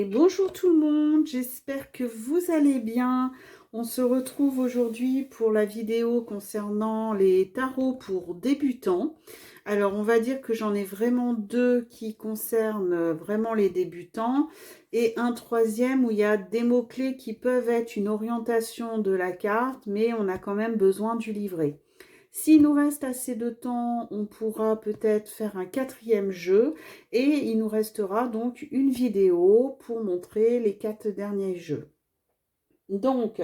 Et bonjour tout le monde, j'espère que vous allez bien. On se retrouve aujourd'hui pour la vidéo concernant les tarots pour débutants. Alors on va dire que j'en ai vraiment deux qui concernent vraiment les débutants et un troisième où il y a des mots-clés qui peuvent être une orientation de la carte, mais on a quand même besoin du livret. S'il nous reste assez de temps, on pourra peut-être faire un quatrième jeu et il nous restera donc une vidéo pour montrer les 4 derniers jeux. Donc,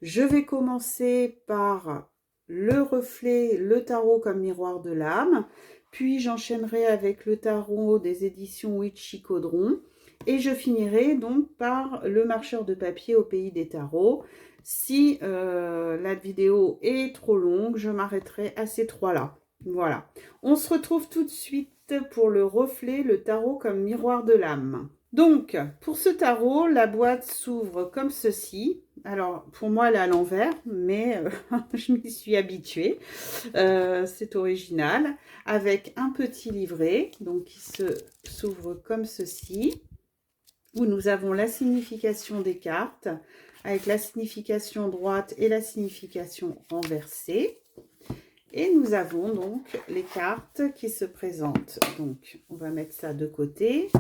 je vais commencer par le reflet, le tarot comme miroir de l'âme, puis j'enchaînerai avec le tarot des éditions Witchy Caudron et je finirai donc par le marcheur de papier au pays des tarots. Si la vidéo est trop longue, je m'arrêterai à ces trois-là. Voilà. On se retrouve tout de suite pour le reflet, le tarot comme miroir de l'âme. Donc, pour ce tarot, la boîte s'ouvre comme ceci. Alors, pour moi, elle est à l'envers, mais je m'y suis habituée. C'est original. Avec un petit livret, donc qui s'ouvre comme ceci, où nous avons la signification des cartes, avec la signification droite et la signification renversée. Et nous avons donc les cartes qui se présentent. Donc, on va mettre ça de côté.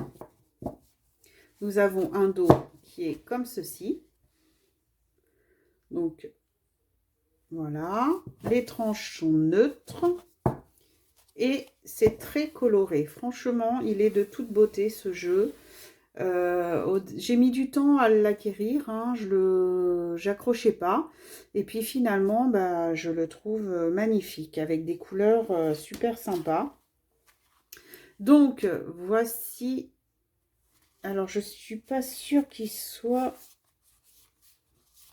Nous avons un dos qui est comme ceci. Donc, voilà. Les tranches sont neutres. Et c'est très coloré. Franchement, il est de toute beauté ce jeu. J'ai mis du temps à l'acquérir, hein, j'accrochais pas. Et puis finalement, bah, je le trouve magnifique, avec des couleurs super sympas. Donc, voici. Alors, je suis pas sûre qu'il soit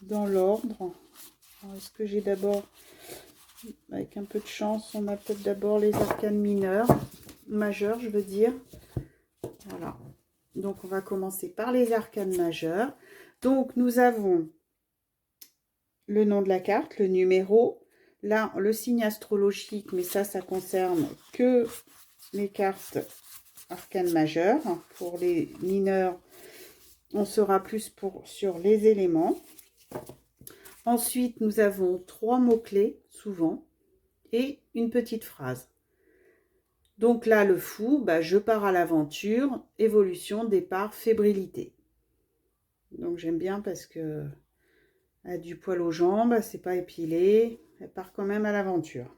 dans l'ordre. Est-ce que j'ai d'abord, avec un peu de chance, on a peut-être d'abord les arcanes majeurs, je veux dire. Voilà. Donc, on va commencer par les arcanes majeures. Donc, nous avons le nom de la carte, le numéro. Là, le signe astrologique, mais ça concerne que les cartes arcanes majeures. Pour les mineurs, on sera plus sur les éléments. Ensuite, nous avons 3 mots-clés, souvent, et une petite phrase. Donc là, le fou, bah, je pars à l'aventure, évolution, départ, fébrilité. Donc j'aime bien parce que elle a du poil aux jambes, c'est pas épilé, elle part quand même à l'aventure.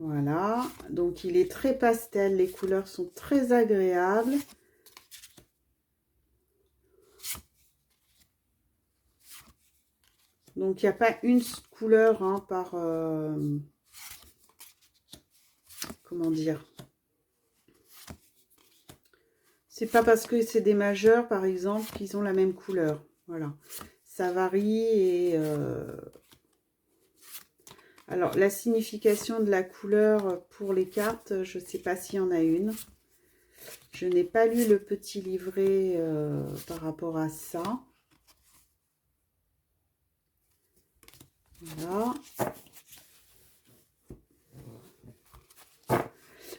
Voilà, donc il est très pastel, les couleurs sont très agréables. Donc il n'y a pas une couleur hein, par... comment dire? C'est pas parce que c'est des majeurs, par exemple, qu'ils ont la même couleur. Voilà, ça varie et... Alors, la signification de la couleur pour les cartes, je ne sais pas s'il y en a une. Je n'ai pas lu le petit livret par rapport à ça. Voilà.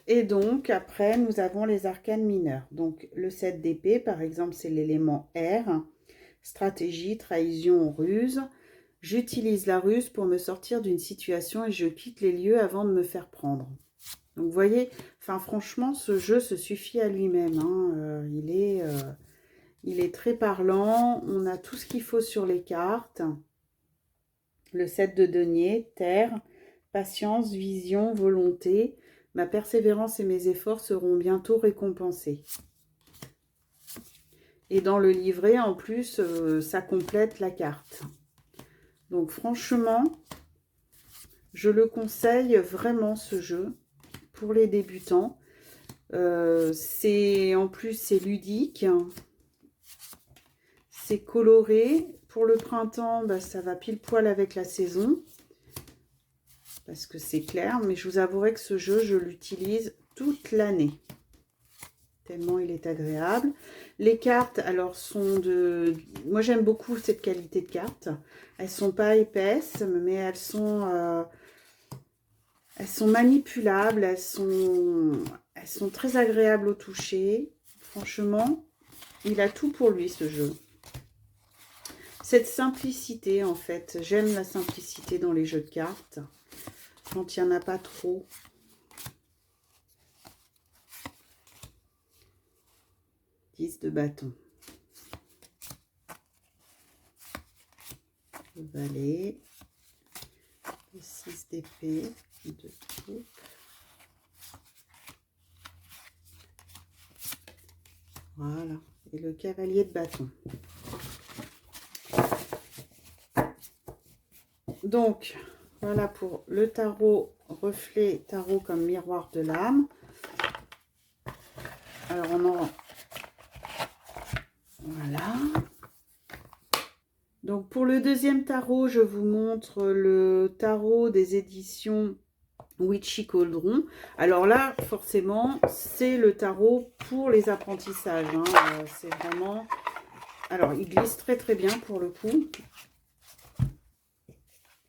Et donc, après, nous avons les arcanes mineurs. Donc, le 7 d'épée, par exemple, c'est l'élément R. Stratégie, trahison, ruse. J'utilise la ruse pour me sortir d'une situation et je quitte les lieux avant de me faire prendre. Donc, vous voyez, enfin, franchement, ce jeu se suffit à lui-même. Hein. Il est très parlant. On a tout ce qu'il faut sur les cartes. Le 7 de denier, terre, patience, vision, volonté. Ma persévérance et mes efforts seront bientôt récompensés. Et dans le livret, en plus, ça complète la carte. Donc franchement, je le conseille vraiment ce jeu pour les débutants. En plus, c'est ludique. C'est coloré. Pour le printemps, bah, ça va pile poil avec la saison. Parce que c'est clair, mais je vous avouerai que ce jeu, je l'utilise toute l'année. Tellement il est agréable. Les cartes, alors, sont de... Moi, j'aime beaucoup cette qualité de cartes. Elles sont pas épaisses, mais elles sont... Elles sont manipulables, elles sont très agréables au toucher. Franchement, il a tout pour lui, ce jeu. Cette simplicité, en fait. J'aime la simplicité dans les jeux de cartes. Quand il n'y en a pas trop. 10 de bâton. Le valet. Le 6 d'épée. De coupe. Voilà. Et le cavalier de bâton. Donc, voilà pour le tarot, reflet tarot comme miroir de l'âme. Alors, on en... Voilà. Donc, pour le deuxième tarot, je vous montre le tarot des éditions Witchy Cauldron. Alors là, forcément, c'est le tarot pour les apprentissages. Hein. C'est vraiment... Alors, il glisse très très bien pour le coup.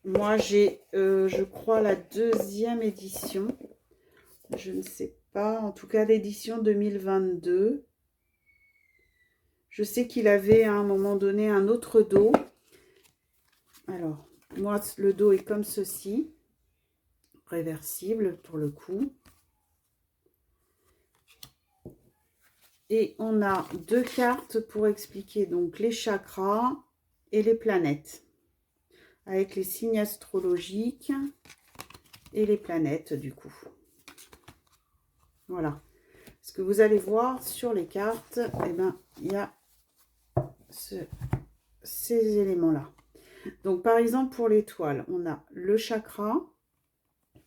Moi, j'ai, je crois, la deuxième édition. Je ne sais pas. En tout cas, l'édition 2022. Je sais qu'il avait à un moment donné un autre dos. Alors, moi, le dos est comme ceci. Réversible pour le coup. Et on a deux cartes pour expliquer donc les chakras et les planètes. Avec les signes astrologiques et les planètes du coup. Voilà. Ce que vous allez voir sur les cartes, eh ben, il y a ces éléments-là. Donc, par exemple, pour l'étoile, on a le chakra.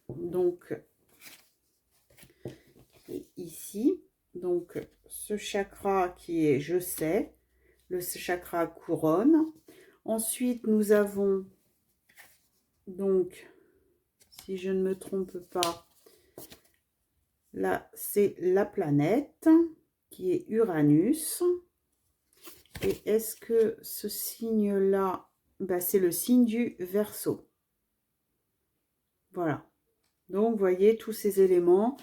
Donc, ici. Donc, ce chakra qui est « je sais », le chakra couronne. Ensuite, nous avons, donc, si je ne me trompe pas, là, c'est la planète qui est Uranus. Et est-ce que ce signe-là, bah, c'est le signe du Verseau. Voilà. Donc, vous voyez tous ces éléments.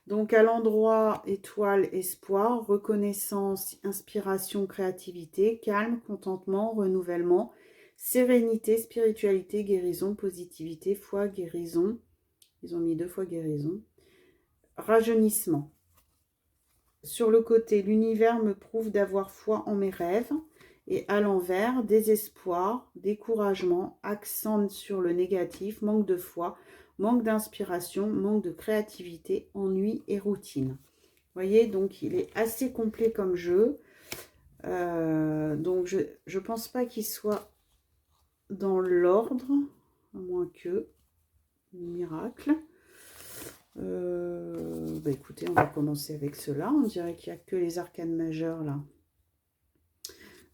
Donc, à l'endroit étoile, espoir, reconnaissance, inspiration, créativité, calme, contentement, renouvellement, sérénité, spiritualité, guérison, positivité, foi, guérison. Ils ont mis 2 fois guérison. Rajeunissement. Sur le côté, l'univers me prouve d'avoir foi en mes rêves. Et à l'envers, désespoir, découragement, accent sur le négatif, manque de foi, manque d'inspiration, manque de créativité, ennui et routine. Vous voyez, donc il est assez complet comme jeu. Donc je ne pense pas qu'il soit dans l'ordre, à moins que miracle. Bah écoutez, on va commencer avec cela. On dirait qu'il n'y a que les arcanes majeures là.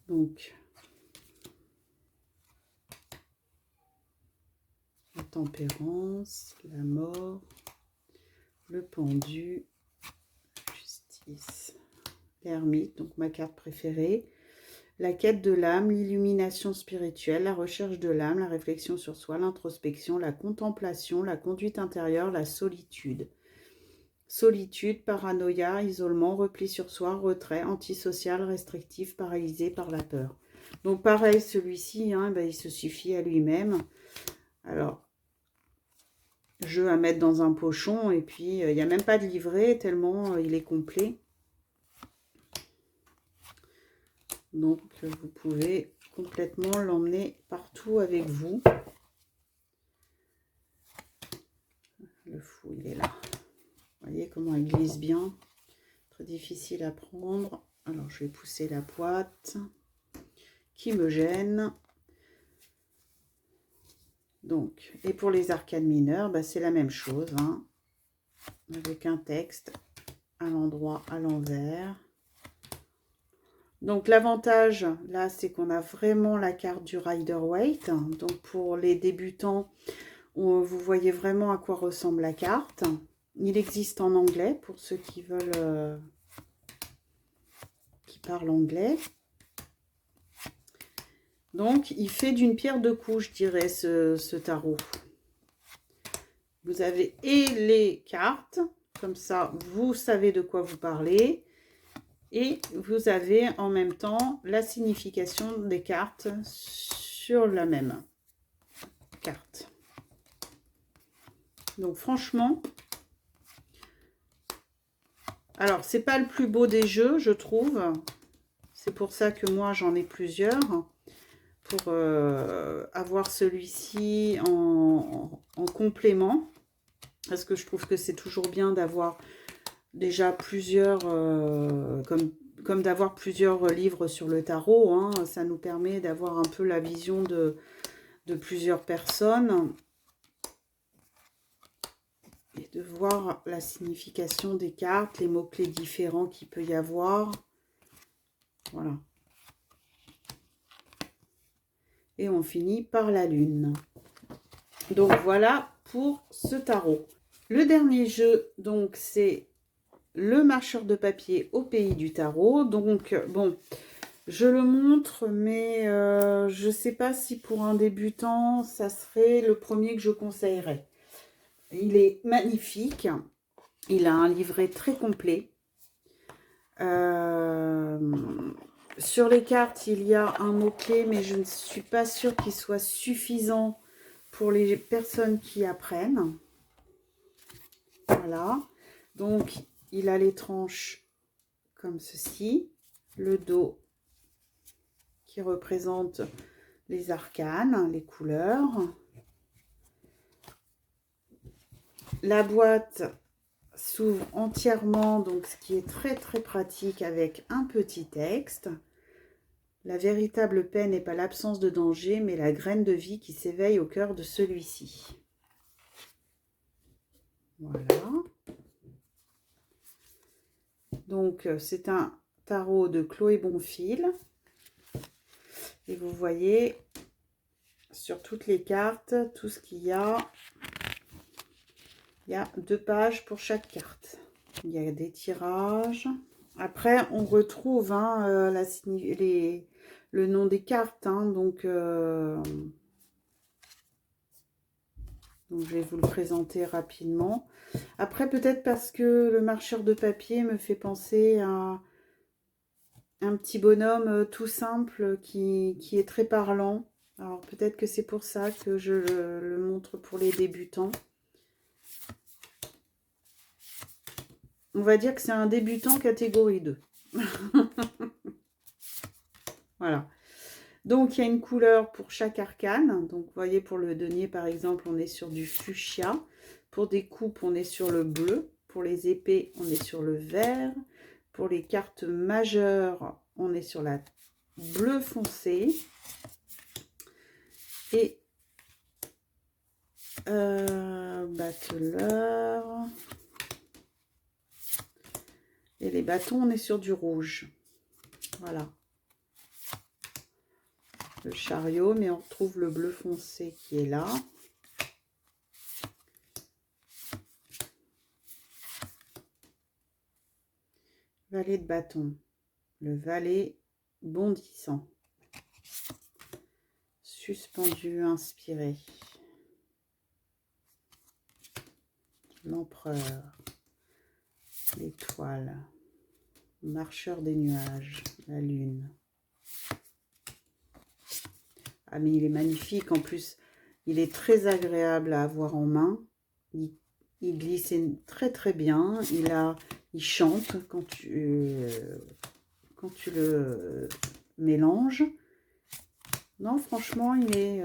Donc, la tempérance, la mort, le pendu, la justice, l'ermite, donc ma carte préférée, la quête de l'âme, l'illumination spirituelle, la recherche de l'âme, la réflexion sur soi, l'introspection, la contemplation, la conduite intérieure, la solitude. Solitude, paranoïa, isolement, repli sur soi, retrait, antisocial, restrictif, paralysé par la peur. Donc pareil, celui-ci, hein, ben, il se suffit à lui-même. Alors, jeu à mettre dans un pochon, et puis il n'y a même pas de livret, tellement il est complet. Donc, vous pouvez complètement l'emmener partout avec vous. Le fou, il est là. Vous voyez comment il glisse bien. Très difficile à prendre. Alors, je vais pousser la boîte qui me gêne. Donc, et pour les arcanes mineures, bah, c'est la même chose. Hein, avec un texte à l'endroit, à l'envers. Donc, l'avantage, là, c'est qu'on a vraiment la carte du Rider-Waite. Donc, pour les débutants, vous voyez vraiment à quoi ressemble la carte. Il existe en anglais pour ceux qui veulent, qui parlent anglais. Donc, il fait d'une pierre deux coups, je dirais, ce tarot. Vous avez et les cartes, comme ça vous savez de quoi vous parlez. Et vous avez en même temps la signification des cartes sur la même carte. Donc franchement, alors c'est pas le plus beau des jeux, je trouve. C'est pour ça que moi j'en ai plusieurs. Pour avoir celui-ci en complément. Parce que je trouve que c'est toujours bien d'avoir déjà plusieurs, comme d'avoir plusieurs livres sur le tarot. Hein. Ça nous permet d'avoir un peu la vision de plusieurs personnes. Et de voir la signification des cartes, les mots-clés différents qu'il peut y avoir. Voilà. Et on finit par la lune. Donc voilà pour ce tarot. Le dernier jeu, donc, c'est le marcheur de papier au pays du tarot. Donc, bon, je le montre, mais je ne sais pas si pour un débutant, ça serait le premier que je conseillerais. Il est magnifique. Il a un livret très complet. Sur les cartes, il y a un mot-clé, mais je ne suis pas sûre qu'il soit suffisant pour les personnes qui apprennent. Voilà. Donc, il a les tranches comme ceci. Le dos qui représente les arcanes, les couleurs. La boîte s'ouvre entièrement, donc ce qui est très très pratique avec un petit texte. La véritable paix n'est pas l'absence de danger, mais la graine de vie qui s'éveille au cœur de celui-ci. Voilà. Donc, c'est un tarot de Chloé Bonfil. Et vous voyez sur toutes les cartes, tout ce qu'il y a. Il y a 2 pages pour chaque carte. Il y a des tirages. Après, on retrouve hein, le nom des cartes. Hein, donc, je vais vous le présenter rapidement. Après, peut-être parce que le marcheur de papier me fait penser à un petit bonhomme tout simple qui est très parlant. Alors, peut-être que c'est pour ça que je le montre pour les débutants. On va dire que c'est un débutant catégorie 2. Voilà. Donc, il y a une couleur pour chaque arcane. Donc, vous voyez, pour le denier, par exemple, on est sur du fuchsia. Pour des coupes, on est sur le bleu. Pour les épées, on est sur le vert. Pour les cartes majeures, on est sur la bleu foncé. Et battleur. Et les bâtons, on est sur du rouge. Voilà. Le chariot, mais on retrouve le bleu foncé qui est là. Valet de bâton. Le valet bondissant. Suspendu, inspiré. L'empereur. L'étoile. Marcheur des nuages. La lune. Ah, mais il est magnifique. En plus, il est très agréable à avoir en main. Il glisse très très bien. Il chante quand tu le mélanges. Non, franchement, il est...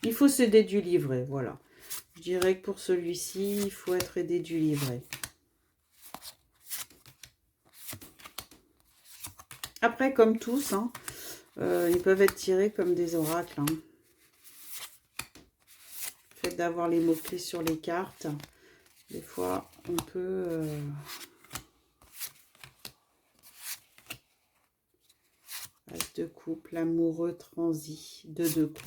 Il faut s'aider du livret, voilà. Je dirais que pour celui-ci, il faut être aidé du livret. Après, comme tous, hein, ils peuvent être tirés comme des oracles. Hein. Le fait d'avoir les mots-clés sur les cartes, des fois, on peut... As de coupe, l'amoureux transi de 2 coupes.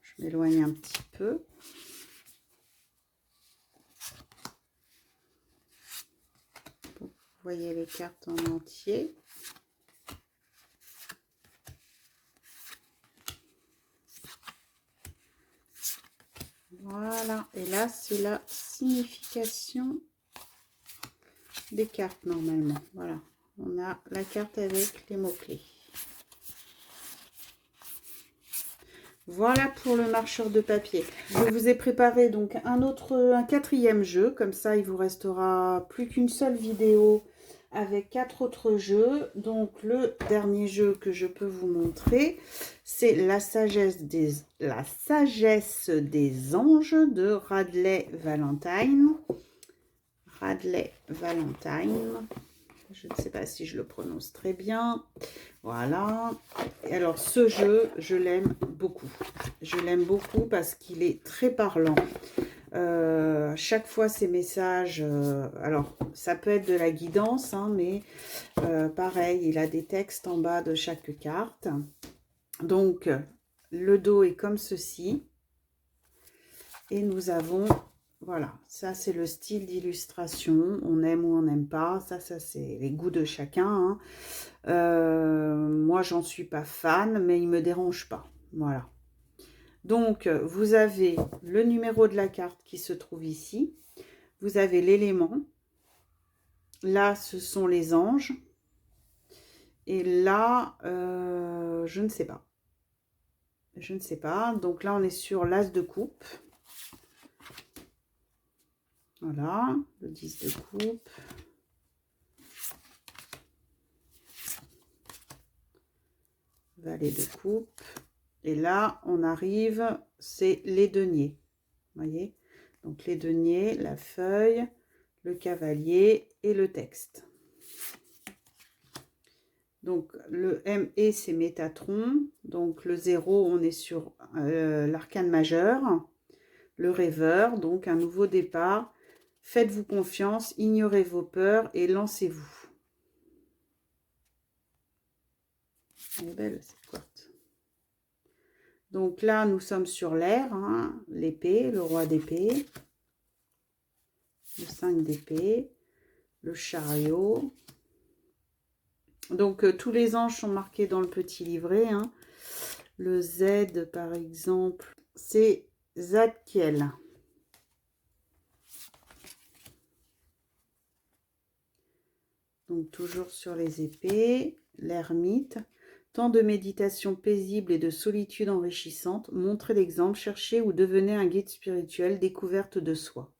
Je m'éloigne un petit peu. voyez les cartes en entier. Voilà, et là c'est la signification des cartes normalement. Voilà, on a la carte avec les mots-clés. Voilà pour le marcheur de papier. Je vous ai préparé donc un quatrième jeu. Comme ça, il vous restera plus qu'une seule vidéo avec 4 autres jeux. Donc, le dernier jeu que je peux vous montrer, c'est la sagesse des anges de Radley Valentine. Radley Valentine. Je ne sais pas si je le prononce très bien. Voilà. Et alors, ce jeu, je l'aime beaucoup. Je l'aime beaucoup parce qu'il est très parlant. Chaque fois, ces messages... alors, ça peut être de la guidance, hein, mais pareil, il a des textes en bas de chaque carte. Donc, le dos est comme ceci. Et nous avons... Voilà, ça c'est le style d'illustration, on aime ou on n'aime pas, ça c'est les goûts de chacun. Hein. Moi j'en suis pas fan, mais il me dérange pas, voilà. Donc vous avez le numéro de la carte qui se trouve ici, vous avez l'élément, là ce sont les anges, et là je ne sais pas. Je ne sais pas, donc là on est sur l'as de coupe. Voilà, le 10 de coupe. Valet de coupe. Et là, on arrive, c'est les deniers. Vous voyez? Donc, les deniers, la feuille, le cavalier et le texte. Donc, le ME, c'est Métatron. Donc, le 0, on est sur l'arcane majeur. Le rêveur, donc un nouveau départ. Faites-vous confiance, ignorez vos peurs et lancez-vous. Elle est belle cette carte. Donc là, nous sommes sur l'air, hein, l'épée, le roi d'épée, le 5 d'épée, le chariot. Donc tous les anges sont marqués dans le petit livret. Hein. Le Z, par exemple, c'est Zadkiel. Donc toujours sur les épées, l'ermite. Temps de méditation paisible et de solitude enrichissante. Montrez l'exemple, cherchez ou devenez un guide spirituel, découverte de soi.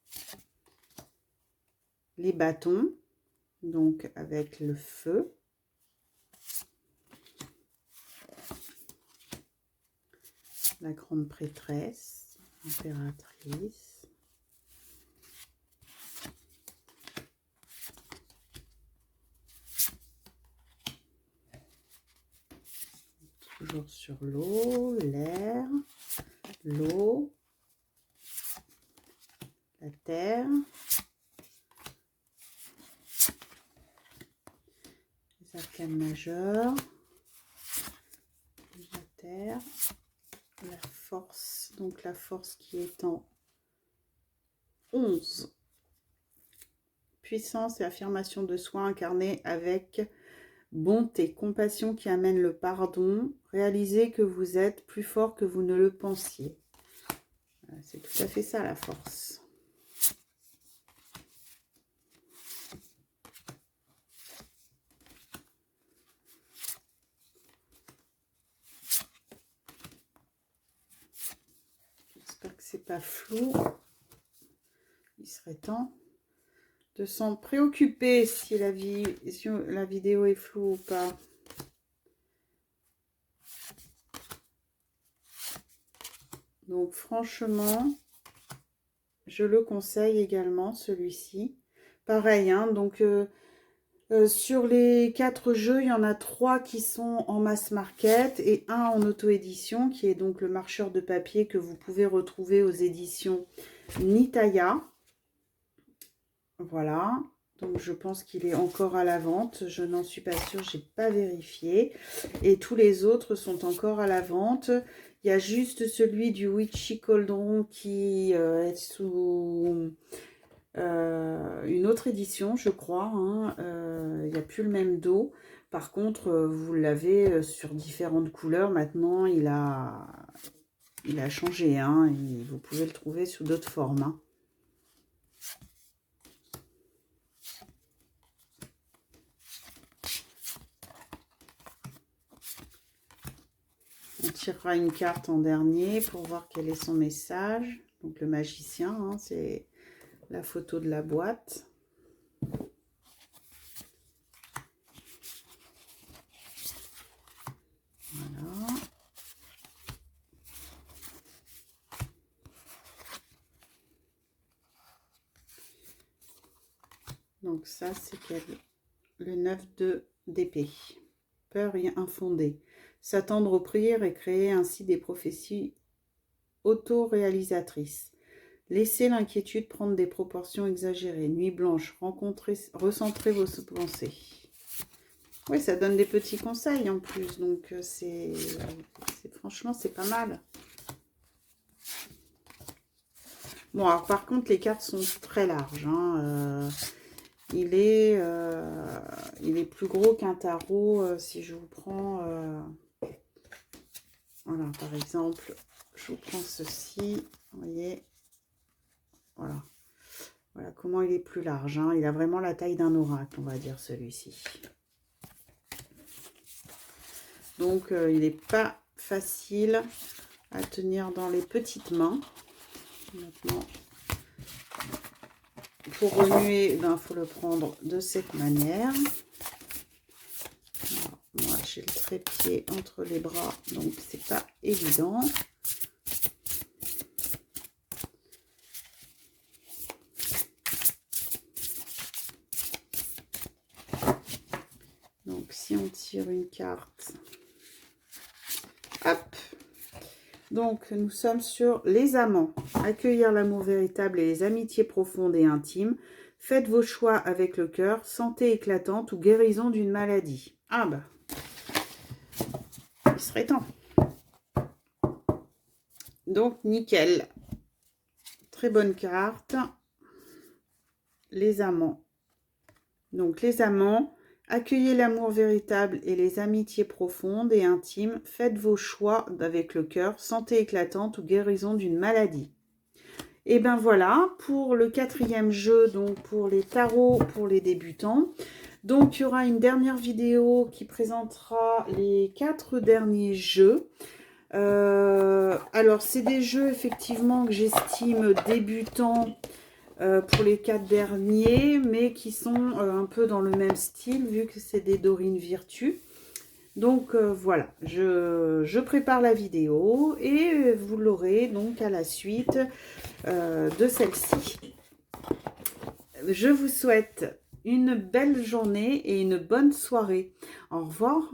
Les bâtons, donc avec le feu. La grande prêtresse, impératrice. Toujours sur l'eau, l'air, l'eau, la terre, les arcanes majeures, la terre, la force, donc la force qui est en 11. Puissance et affirmation de soi incarnée avec bonté, compassion qui amène le pardon. Réalisez que vous êtes plus fort que vous ne le pensiez. C'est tout à fait ça la force. J'espère que c'est pas flou. Il serait temps de s'en préoccuper si la vidéo est floue ou pas. Donc franchement, je le conseille également, celui-ci. Pareil, hein, donc sur les 4 jeux, il y en a 3 qui sont en mass market et un en auto-édition, qui est donc le marcheur de papier que vous pouvez retrouver aux éditions Nitaya. Voilà, donc je pense qu'il est encore à la vente. Je n'en suis pas sûre, je n'ai pas vérifié. Et tous les autres sont encore à la vente. Il y a juste celui du Witchy Cauldron qui est sous une autre édition, je crois. Hein. Il n'y a plus le même dos. Par contre, vous l'avez sur différentes couleurs. Maintenant, il a changé. Hein. Vous pouvez le trouver sous d'autres formes. Hein. On tirera une carte en dernier pour voir quel est son message. Donc le magicien, hein, c'est la photo de la boîte. Voilà. Donc ça, c'est le 9 d'épée. Peur infondée. S'attendre aux prières et créer ainsi des prophéties auto-réalisatrices. Laissez l'inquiétude prendre des proportions exagérées. Nuit blanche, recentrez vos pensées. Oui, ça donne des petits conseils en plus, donc franchement, c'est pas mal. Bon, alors par contre, les cartes sont très larges. Hein. Il est plus gros qu'un tarot. Si je vous prends... voilà, par exemple, je vous prends ceci. Vous voyez, voilà. Voilà comment il est plus large. Hein. Il a vraiment la taille d'un oracle, on va dire, celui-ci. Donc, il n'est pas facile à tenir dans les petites mains. Maintenant, pour remuer, il faut le prendre de cette manière. Alors, moi, j'ai le trépied entre les bras, donc c'est pas évident. Donc, si on tire une carte, hop. Donc, nous sommes sur les amants. Accueillir l'amour véritable et les amitiés profondes et intimes. Faites vos choix avec le cœur. Santé éclatante ou guérison d'une maladie. Ah bah, il serait temps. Donc, nickel. Très bonne carte. Les amants. Donc, les amants. Accueillez l'amour véritable et les amitiés profondes et intimes. Faites vos choix avec le cœur. Santé éclatante ou guérison d'une maladie. Et ben voilà, pour le 4e jeu, donc pour les tarots, pour les débutants. Donc, il y aura une dernière vidéo qui présentera les 4 derniers jeux. Alors, c'est des jeux, effectivement, que j'estime débutants pour les 4 derniers, mais qui sont un peu dans le même style, vu que c'est des Dorine Virtue. Donc, voilà, je prépare la vidéo et vous l'aurez donc à la suite de celle-ci. Je vous souhaite une belle journée et une bonne soirée. Au revoir.